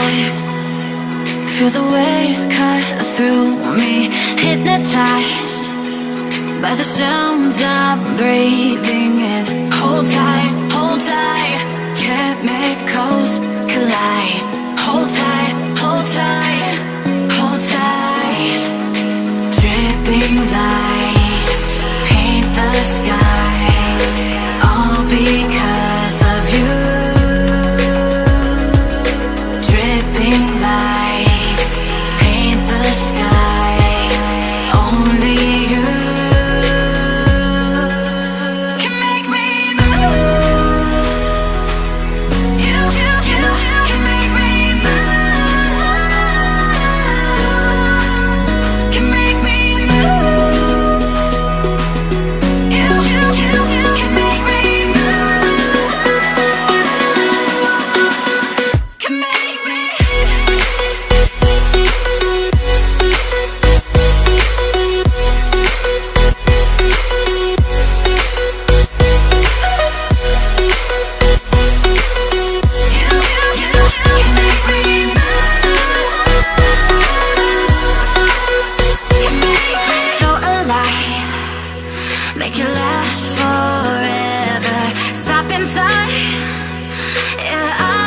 vibe. Feel the waves cut through me, hypnotized by the sounds I'm breathing in. Hold tight, chemicals collide. Hold tight, hold tight, hold tight. Dripping lights paint the skies, all because of you. Dripping lights paint the skies, only you can make me move. You can make me move. Can make me move. You can make me move. Can make me. So alive, make it last forever. Stop in time, yeah,